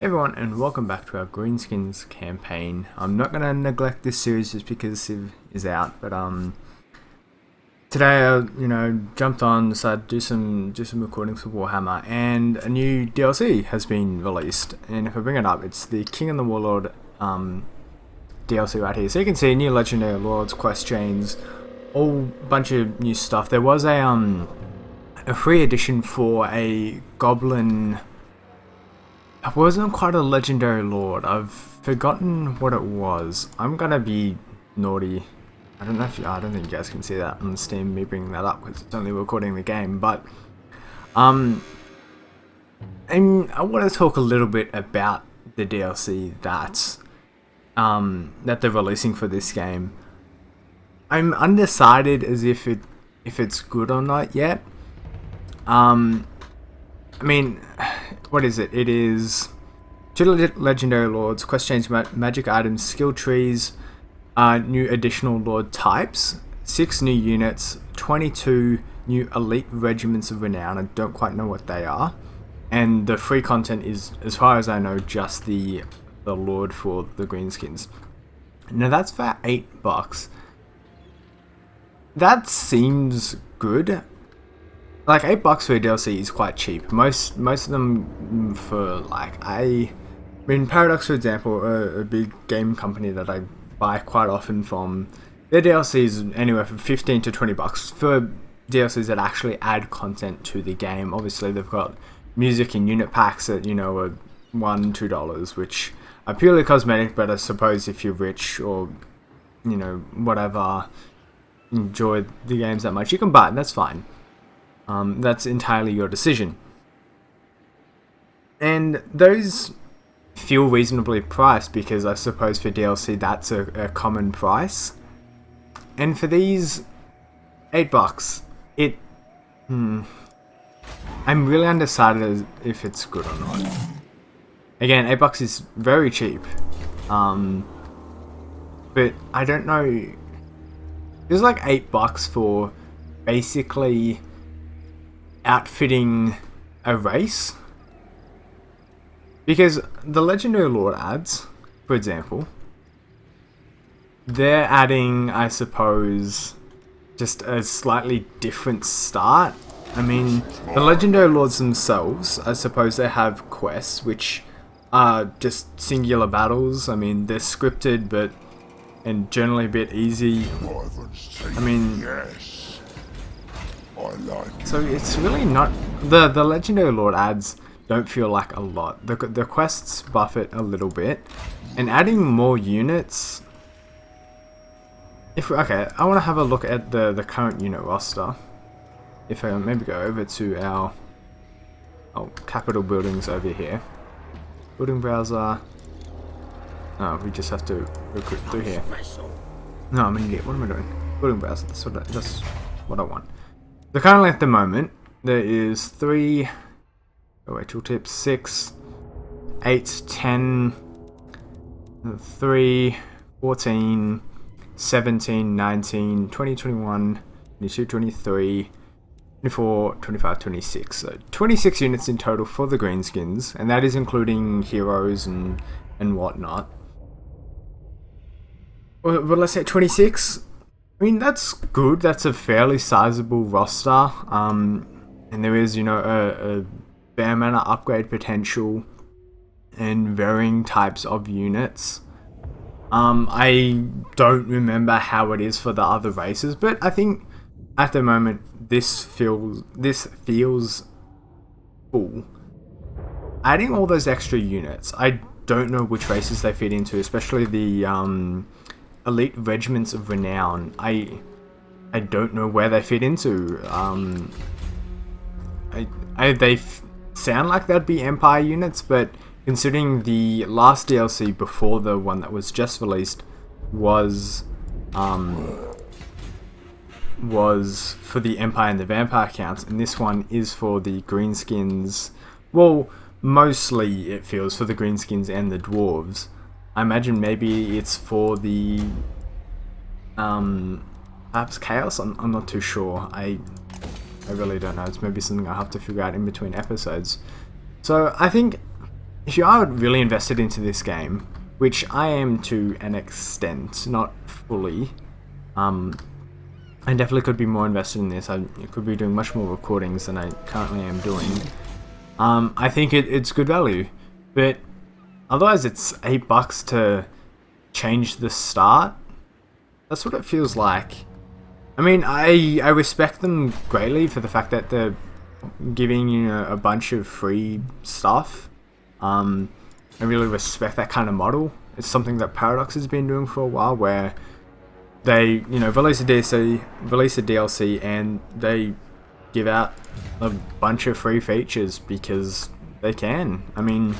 Hey everyone, and welcome back to our Greenskins campaign. I'm not going to neglect this series just because Civ is out, but today I jumped on, decided to do some recordings for Warhammer, and a new DLC has been released. And if I bring it up, it's the King and the Warlord DLC right here. So you can see new legendary lords, quest chains, all bunch of new stuff. There was a free edition for a goblin. It wasn't quite a legendary lord. I've forgotten what it was. I'm gonna be naughty. I don't think you guys can see that on Steam, me bringing that up because it's only recording the game. But and I want to talk a little bit about the DLC that they're releasing for this game. I'm undecided as if it's good or not yet. I mean, what is it? It is 2 legendary lords, quest change, magic items, skill trees, new additional lord types, 6 new units, 22 new elite regiments of renown. I don't quite know what they are. And the free content is, as far as I know, just the lord for the Greenskins. Now that's for $8. That seems good. Like $8 for a DLC is quite cheap. Most of them for like Paradox, for example, a big game company that I buy quite often from. Their DLC is anywhere from $15 to $20 for DLCs that actually add content to the game. Obviously, they've got music and unit packs that are $1, $2, which are purely cosmetic. But I suppose if you're rich or whatever, enjoy the games that much, you can buy it. That's fine. That's entirely your decision. And those feel reasonably priced because I suppose for DLC that's a common price. And for these $8, I'm really undecided as if it's good or not. Again, $8 is very cheap. But I don't know. There's like $8 for basically outfitting a race, because the legendary lord ads, for example, they're adding, I suppose, just a slightly different start. I mean, the legendary lords themselves, I suppose they have quests which are just singular battles. I mean, they're scripted and generally a bit easy. I mean, so it's really not the legendary lord ads don't feel like a lot. The quests buff it a little bit, and adding more units. I want to have a look at the current unit roster. If I maybe go over to our capital buildings over here, building browser. No, we just have to recruit through here. No, I'm an idiot. What am I doing? Building browser. That's what I want. So currently at the moment, there is 3, tooltips, 6, 8, 10, 3, 14, 17, 19, 20, 21, 22, 23, 24, 25, 26. So 26 units in total for the Greenskins, and that is including heroes and whatnot. Well, let's say 26. I mean, that's good. That's a fairly sizable roster. And there is, a bare mana upgrade potential and varying types of units. I don't remember how it is for the other races, but I think at the moment this feels full. Adding all those extra units, I don't know which races they fit into, especially the elite regiments of renown. I don't know where they fit into. They sound like they'd be Empire units, but considering the last DLC before the one that was just released was for the Empire and the Vampire counts, and this one is for the Greenskins. Well, mostly it feels for the Greenskins and the Dwarves. I imagine maybe it's for the perhaps Chaos. I'm not too sure. I really don't know. It's maybe something I'll have to figure out in between episodes. So I think if you are really invested into this game, which I am to an extent, not fully, I definitely could be more invested in this. I could be doing much more recordings than I currently am doing. I think it's good value, but otherwise it's $8 to change the start. That's what it feels like. I mean, I respect them greatly for the fact that they're giving you a bunch of free stuff. I really respect that kind of model. It's something that Paradox has been doing for a while, where they, release a DLC, and they give out a bunch of free features because they can. I mean,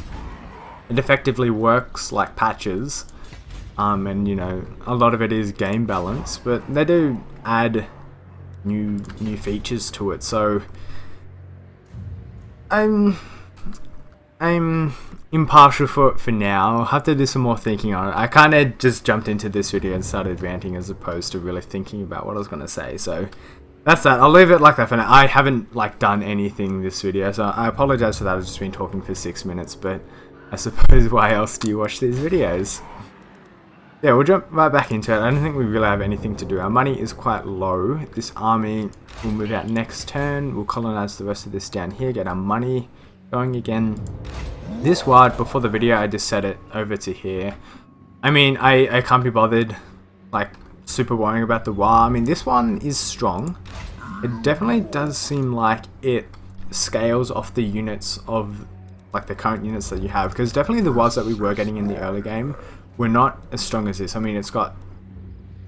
it effectively works like patches, and a lot of it is game balance, but they do add new features to it. So I'm impartial for now. I'll have to do some more thinking on it. I kind of just jumped into this video and started ranting as opposed to really thinking about what I was going to say. So that's that. I'll leave it like that for now. I haven't done anything this video, so I apologize for that. I've just been talking for 6 minutes, but I suppose why else do you watch these videos? Yeah, we'll jump right back into it. I don't think we really have anything to do. Our money is quite low. This army will move out next turn. We'll colonize the rest of this down here, get our money going again. This ward, before the video, I just set it over to here. I mean, I can't be bothered, super worrying about the war. I mean, this one is strong. It definitely does seem like it scales off the units of, the current units that you have. Because definitely the wards that we were getting in the early game were not as strong as this. I mean, it's got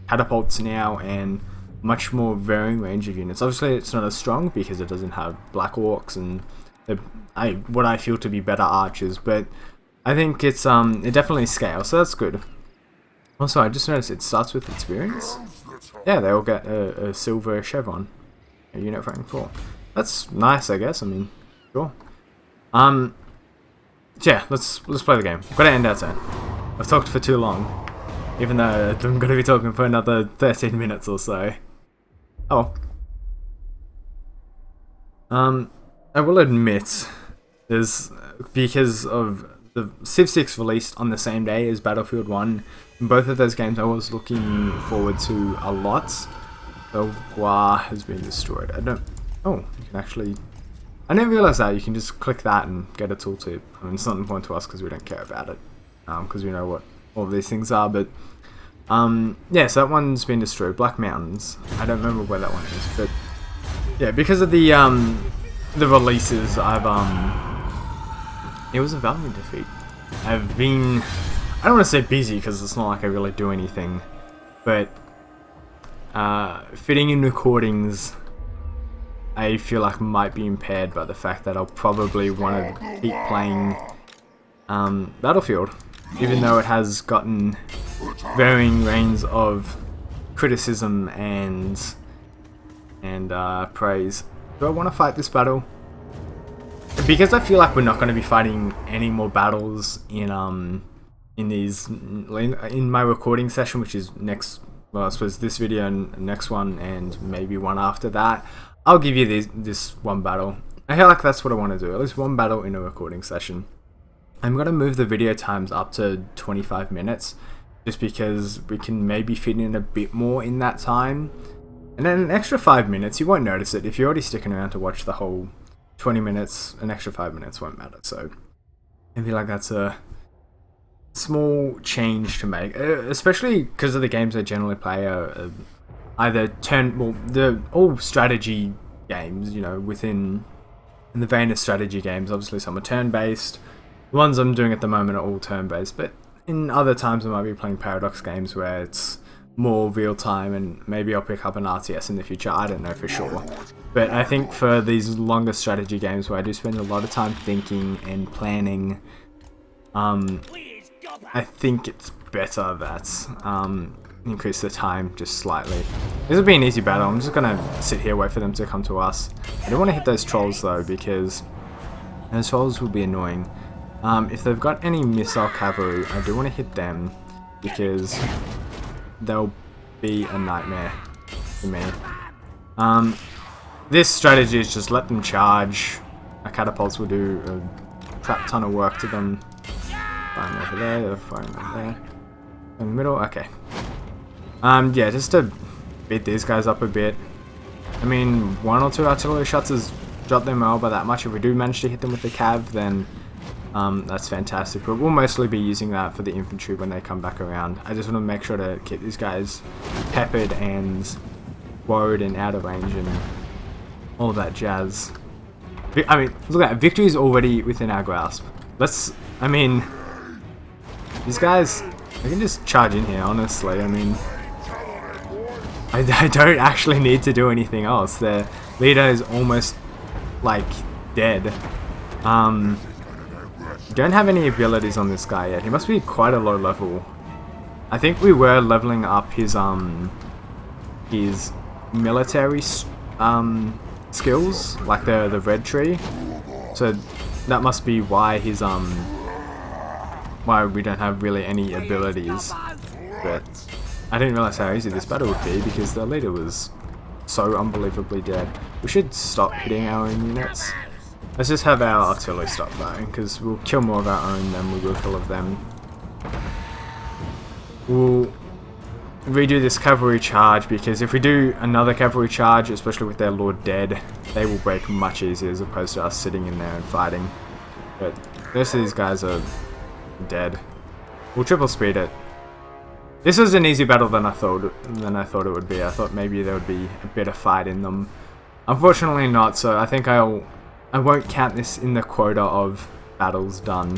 catapults now and much more varying range of units. Obviously, it's not as strong because it doesn't have black orcs and what I feel to be better archers, but I think it's it definitely scales, so that's good. Also, I just noticed it starts with experience. Yeah, they all get a silver chevron, a unit rank 4. That's nice, I guess. I mean, sure. Yeah, let's play the game. Gotta end our turn. I've talked for too long, even though I'm gonna be talking for another 13 minutes or so. Oh. I will admit, because of the Civ 6 released on the same day as Battlefield 1, both of those games I was looking forward to a lot. The War has been destroyed. Oh, you can actually... I didn't realize that. You can just click that and get a tooltip. I mean, it's not important to us because we don't care about it. Because we know what all of these things are, but... yeah, so that one's been destroyed. Black Mountains. I don't remember where that one is, but... Yeah, because of the releases, it was a valiant defeat. I've been, I don't want to say busy because it's not like I really do anything, but fitting in recordings, I feel like might be impaired by the fact that I'll probably want to keep playing Battlefield, even though it has gotten varying range of criticism and praise. Do I want to fight this battle? Because I feel like we're not going to be fighting any more battles in my recording session, which is next. Well, I suppose this video and next one, and maybe one after that. I'll give you this one battle. I feel like that's what I want to do. At least one battle in a recording session. I'm going to move the video times up to 25 minutes, just because we can maybe fit in a bit more in that time. And then an extra 5 minutes, you won't notice it. If you're already sticking around to watch the whole 20 minutes, an extra 5 minutes won't matter. So I feel like that's a small change to make, especially because of the games I generally play are either they're all strategy games, within in the vein of strategy games. Obviously some are turn-based. The ones I'm doing at the moment are all turn-based, but in other times I might be playing Paradox games where it's more real time, and maybe I'll pick up an RTS in the future. I don't know for sure, but I think for these longer strategy games where I do spend a lot of time thinking and planning, I think it's better that increase the time just slightly. This will be an easy battle. I'm just gonna sit here, wait for them to come to us. I don't want to hit those trolls though, because those trolls will be annoying. If they've got any missile cavalry, I do want to hit them because they'll be a nightmare for me. This strategy is just let them charge. Our catapults will do crap ton of work to them. Firing over there, they're firing over there. In the middle, okay. Yeah, just to beat these guys up a bit. I mean, 1 or 2 artillery shots has dropped their morale by that much. If we do manage to hit them with the cav, then that's fantastic. But we'll mostly be using that for the infantry when they come back around. I just want to make sure to keep these guys peppered and worried and out of range and all that jazz. I mean, look at that. Victory is already within our grasp. I mean, these guys, they can just charge in here, honestly. I mean, I don't actually need to do anything else. Their leader is almost, like, dead. Don't have any abilities on this guy yet. He must be quite a low level. I think we were leveling up his military skills, like the red tree. So that must be why why we don't have really any abilities. But I didn't realize how easy this battle would be because the leader was so unbelievably dead. We should stop hitting our own units. Let's just have our artillery stop firing because we'll kill more of our own than we will kill of them. We'll redo this cavalry charge because if we do another cavalry charge, especially with their lord dead, they will break much easier as opposed to us sitting in there and fighting. But most of these guys are dead. We'll triple speed it. This was an easier battle than I thought it would be. I thought maybe there would be a bit of fight in them. Unfortunately not, so I think I won't count this in the quota of battles done.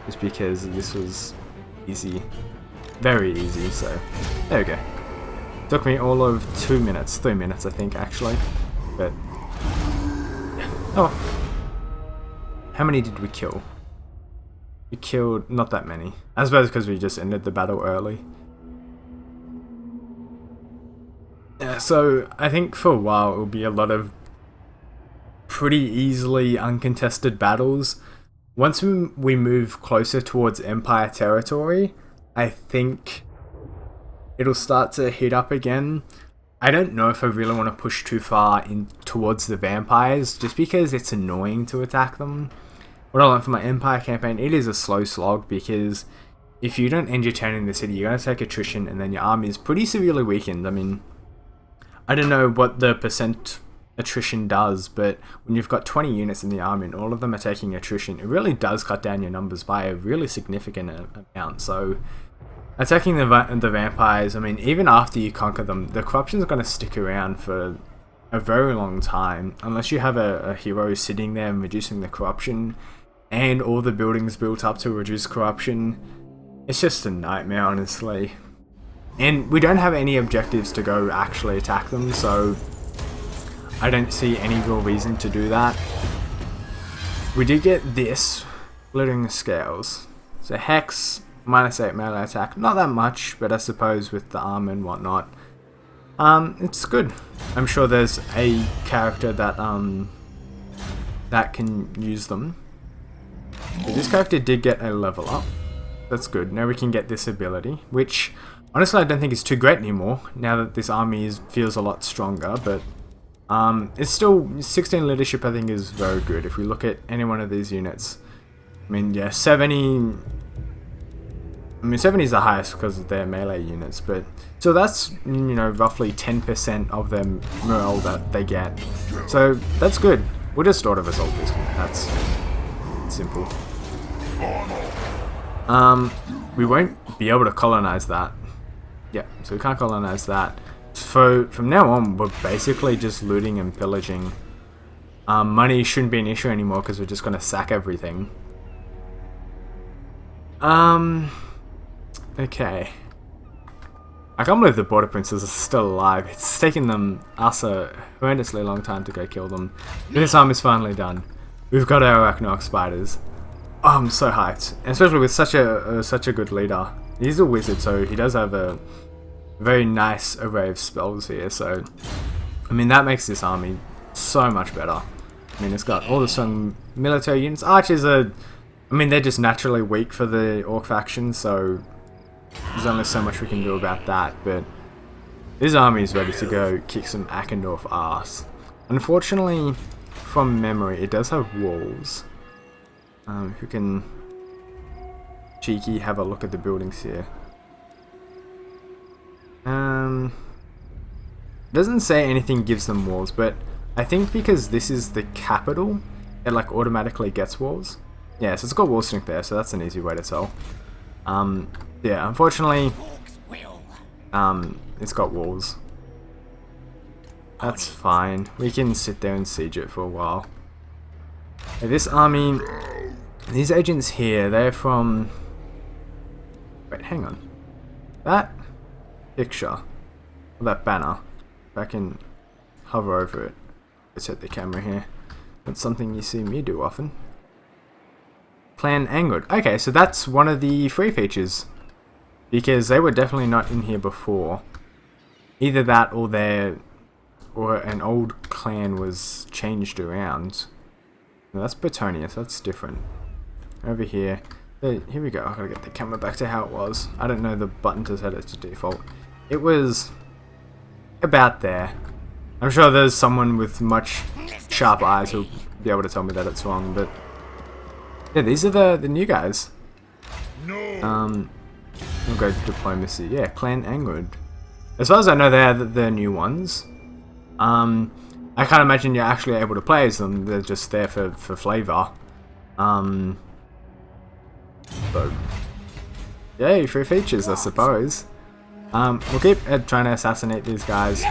Just because this was easy. Very easy, so there we go. Took me all of 2 minutes, 3 minutes I think actually. But oh, how many did we kill? We killed not that many. I suppose because we just ended the battle early. Yeah, so I think for a while it will be a lot of pretty easily uncontested battles. Once we move closer towards Empire territory, I think it'll start to heat up again. I don't know if I really want to push too far in towards the vampires, just because it's annoying to attack them. What I learned from my Empire campaign, it is a slow slog, because if you don't end your turn in the city, you're going to take attrition, and then your army is pretty severely weakened. I mean, I don't know what the percent attrition does, but when you've got 20 units in the army and all of them are taking attrition, it really does cut down your numbers by a really significant amount. So attacking the vampires, I mean, even after you conquer them, the corruption is going to stick around for a very long time, unless you have a hero sitting there and reducing the corruption and all the buildings built up to reduce corruption. It's just a nightmare, honestly. And we don't have any objectives to go actually attack them, so I don't see any real reason to do that. We did get this, splitting the scales. So Hex, -8 melee attack, not that much, but I suppose with the armor and whatnot, it's good. I'm sure there's a character that that can use them. But this character did get a level up. That's good. Now we can get this ability, which honestly I don't think is too great anymore, now that this army feels a lot stronger, but it's still 16 leadership I think is very good. If we look at any one of these units, I mean, yeah, 70 is the highest because of their melee units, but so that's, you know, roughly 10% of their morale that they get. So that's good. We'll just auto-resolve this. That's simple. We won't be able to colonize that. Yeah, so we can't colonize that. So from now on, we're basically just looting and pillaging. Money shouldn't be an issue anymore because we're just going to sack everything. Okay. I can't believe the border princes are still alive. It's taken us a horrendously long time to go kill them. But this army's finally done. We've got our Arachnoid spiders. Oh, I'm so hyped. And especially with such a good leader. He's a wizard, so he does have a very nice array of spells here. So, I mean, that makes this army so much better. I mean, it's got all the strong military units. Archers are, I mean, they're just naturally weak for the Orc faction, so there's only so much we can do about that. But this army is ready to go kick some Akendorf ass. Unfortunately, from memory, it does have walls. Who can cheeky have a look at the buildings here? Doesn't say anything gives them walls, but I think because this is the capital, it like automatically gets walls. Yeah, so it's got wall strength there, so that's an easy way to tell. Yeah, unfortunately, it's got walls. That's fine. We can sit there and siege it for a while. Okay, this army, these agents here, they're from... Wait, hang on. That picture, or that banner, if I can hover over it, let's set the camera here. That's something you see me do often. Clan Angered. Okay, so that's one of the free features, because they were definitely not in here before. Either that or an old clan was changed around. No, that's Bretonius, that's different. Over here, here we go. I gotta get the camera back to how it was. I don't know the button to set it to default. It was about there. I'm sure there's someone with much sharp eyes who'll be able to tell me that it's wrong, but yeah, these are the new guys. We'll go diplomacy. Yeah, Clan Angered. As far as I know, they're the new ones. I can't imagine you're actually able to play as them. They're just there for flavor. So, yay, free features, I suppose. We'll keep trying to assassinate these guys.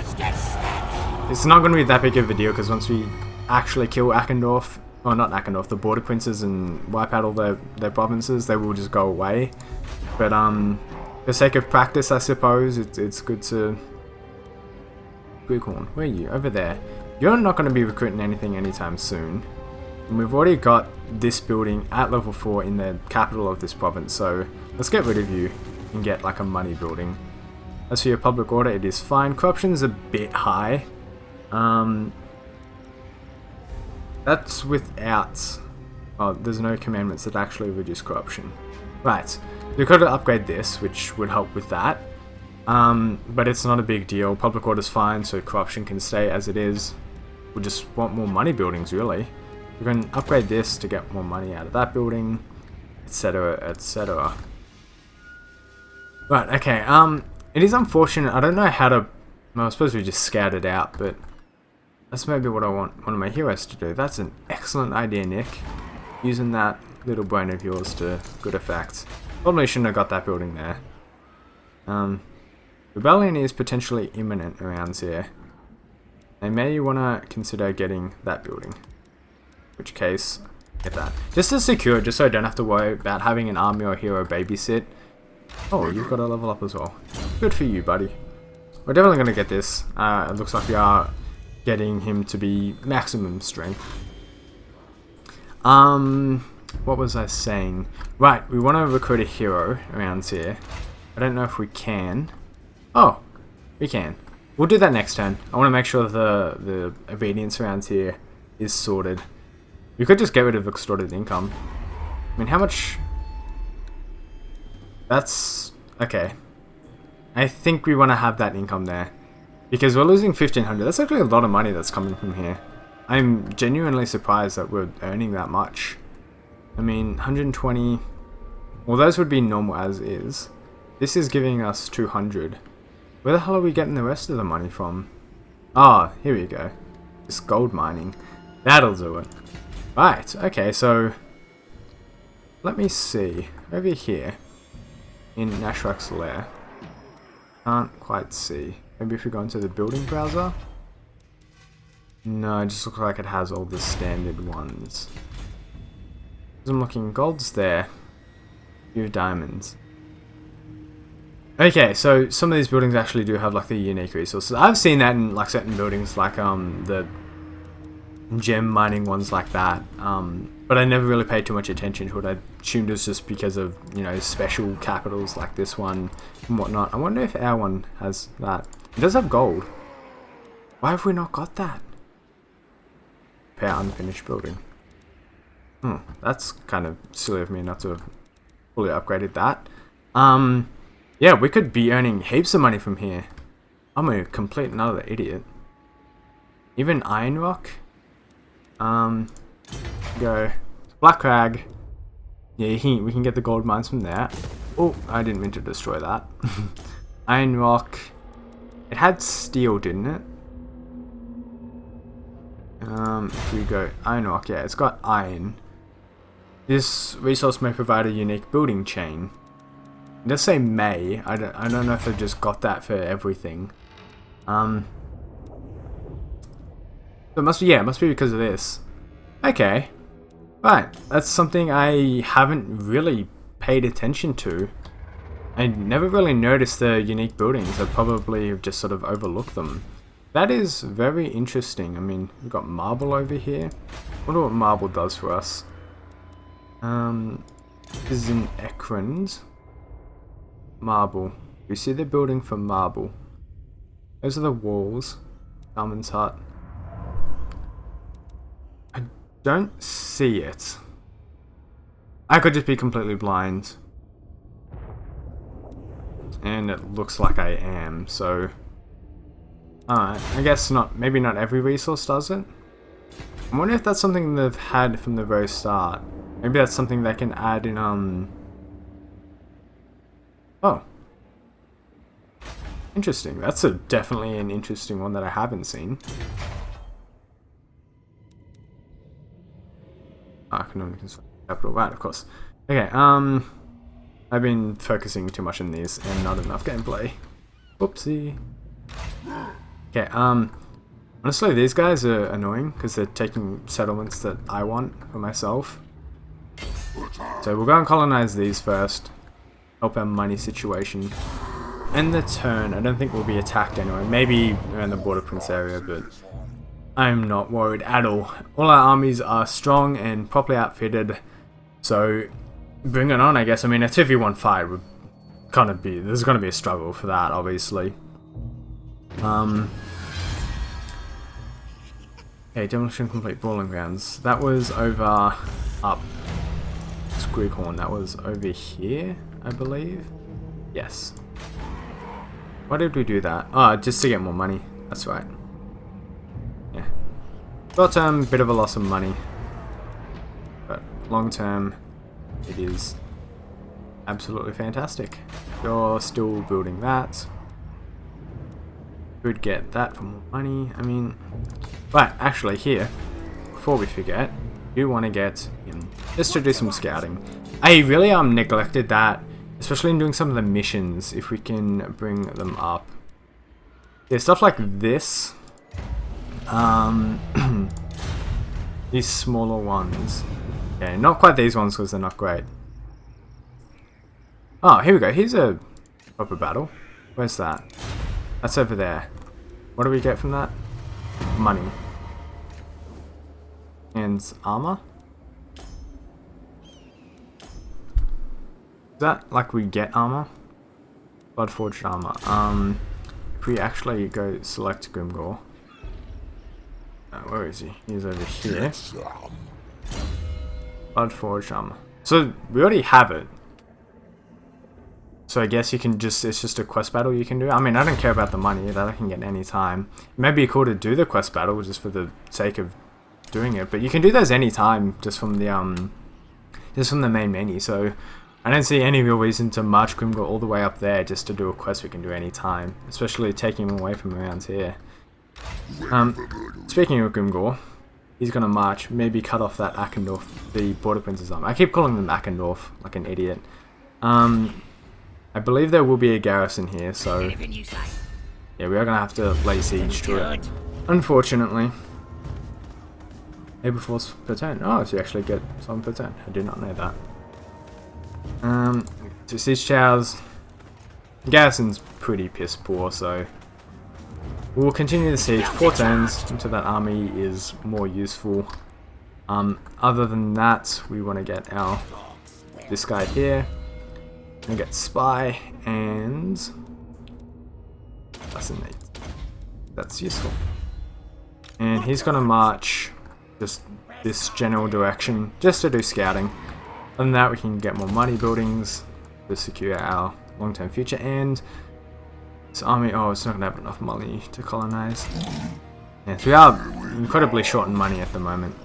It's not going to be that big of a deal, because once we actually kill Akendorf, or not Akendorf, the border princes, and wipe out all their provinces, they will just go away. But for the sake of practice, I suppose, it's good to... Bighorn, where are you? Over there. You're not going to be recruiting anything anytime soon. And we've already got this building at level 4 in the capital of this province, so let's get rid of you and get like a money building. As for your public order, it is fine. Corruption's a bit high. That's without... Oh, there's no commandments that actually reduce corruption. Right, we've got to upgrade this, which would help with that. But it's not a big deal. Public order's fine, so corruption can stay as it is. We just want more money buildings, really. We're going to upgrade this to get more money out of that building, etc., etc. Right, okay, it is unfortunate. I don't know how to... Well, I suppose we just scout it out, but that's maybe what I want one of my heroes to do. That's an excellent idea, Nick. Using that little brain of yours to good effect. Probably shouldn't have got that building there. Rebellion is potentially imminent around here. They may want to consider getting that building. In which case, get that. Just to secure, just so I don't have to worry about having an army or hero babysit. Oh, you've got to level up as well. Good for you, buddy. We're definitely going to get this. It looks like we are getting him to be maximum strength. What was I saying? Right, we want to recruit a hero around here. I don't know if we can. Oh, we can. We'll do that next turn. I want to make sure the obedience around here is sorted. We could just get rid of extorted income. I mean, how much... That's... Okay. I think we want to have that income there. Because we're losing 1,500. That's actually a lot of money that's coming from here. I'm genuinely surprised that we're earning that much. I mean, 120... Well, those would be normal as is. This is giving us 200. Where the hell are we getting the rest of the money from? Ah, here we go. This gold mining. That'll do it. Right, okay, so... Let me see. Over here. In Nashrak's lair. Can't quite see. Maybe if we go into the building browser? No, it just looks like it has all the standard ones. As I'm looking, gold's there. Few diamonds. Okay, so some of these buildings actually do have like the unique resources. I've seen that in like certain buildings, like the gem mining ones like that. But I never really paid too much attention to it. I assumed it was just because of, you know, special capitals like this one and whatnot. I wonder if our one has that. It does have gold. Why have we not got that? Repair unfinished building. That's kind of silly of me not to have fully upgraded that. Yeah, we could be earning heaps of money from here. I'm a complete another idiot. Even Iron Rock. Go Black Crag, Yeah, we can get the gold mines from there. Oh, I didn't mean to destroy that. Iron rock. It had steel, didn't it? If we go iron rock, yeah, it's got iron. This resource may provide a unique building chain. It does say may. I don't know if they've just got that for everything. So it must be, yeah, it must be because of this. Okay. Right, that's something I haven't really paid attention to. I never really noticed the unique buildings. I probably have just sort of overlooked them. That is very interesting. I mean, we've got marble over here. I wonder what marble does for us. This is in Ekrans. Marble. You see the building for marble. Those are the walls. Shaman's hut. I don't see it. I could just be completely blind. And it looks like I am, so... Alright, I guess not. Maybe not every resource does it. I wonder if that's something they've had from the very start. Maybe that's something they can add in, Oh. Interesting. That's definitely an interesting one that I haven't seen. Economic capital, right, of course. Okay, I've been focusing too much on these and not enough gameplay. Whoopsie. Okay, honestly, these guys are annoying because they're taking settlements that I want for myself. So we'll go and colonize these first. Help our money situation. End the turn. I don't think we'll be attacked anyway. Maybe around the border prince area, but I'm not worried at all. All our armies are strong and properly outfitted. So bring it on, I guess. I mean, a 2v1 fight would kind of be... There's going to be a struggle for that, obviously. Okay, demolition complete, brawling grounds. That was over up Squighorn. That was over here, I believe. Yes. Why did we do that? Oh, just to get more money. That's right. Yeah. Short term, bit of a loss of money. But long term, it is absolutely fantastic. You're still building that. Could get that for more money. I mean, right, actually here, before we forget, you want to get in just to do some scouting. I really neglected that, especially in doing some of the missions, if we can bring them up. Yeah, stuff like this. These smaller ones. Okay, not quite these ones because they're not great. Oh, here we go. Here's a proper battle. Where's that? That's over there. What do we get from that? Money. And armor? Is that like we get armor? Bloodforged armor. If we actually go select Grimgor. Where is he? He's over here. Bloodforged armor. So we already have it. So I guess you can just, it's just a quest battle you can do. I mean, I don't care about the money, that I can get any time. It may be cool to do the quest battle just for the sake of doing it, but you can do those any time just from the main menu. So I don't see any real reason to march Grimgor all the way up there just to do a quest we can do any time, especially taking him away from around here. Speaking of Grimgor, he's gonna march, maybe cut off that Akendorf, the border prince's arm. I keep calling them Akendorf like an idiot. I believe there will be a garrison here, so yeah, we are gonna have to lay siege to it. Unfortunately. Able force per turn. Oh, so you actually get some per turn. I did not know that. So siege towers. Garrison's pretty piss poor, so we'll continue the siege 4 turns until that army is more useful. Other than that, we want to get this guy here. We get spy and assassinate. That's useful. And he's gonna march just this general direction just to do scouting. Other than that, we can get more money buildings to secure our long-term future. And this army, oh, it's not gonna have enough money to colonize. Yes, we are incredibly short on money at the moment.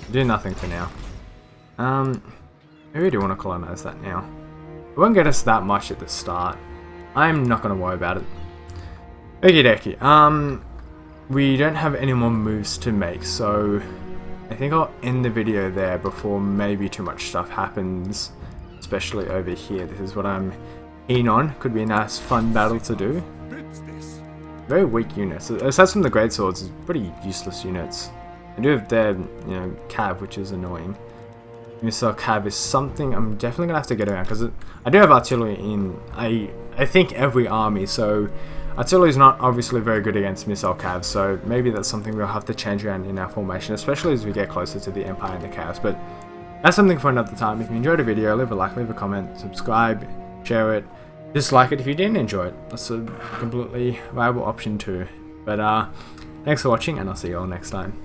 Do nothing for now. Maybe I do want to colonize that now. It won't get us that much at the start. I'm not going to worry about it. Okie dokie. We don't have any more moves to make, so I think I'll end the video there before maybe too much stuff happens, especially over here. This is what I'm keen on. Could be a nice fun battle to do. Very weak units. Aside from the great swords, it's pretty useless units. I do have their, cav, which is annoying. Missile cav is something I'm definitely gonna have to get around because I do have artillery in I think every army, so artillery is not obviously very good against missile cav, so maybe that's something we'll have to change around in our formation, especially as we get closer to the Empire and the Chaos. But that's something for another time. If you enjoyed the video, leave a like, leave a comment, subscribe, share it, dislike it if you didn't enjoy it. That's a completely viable option too. But thanks for watching, and I'll see you all next time.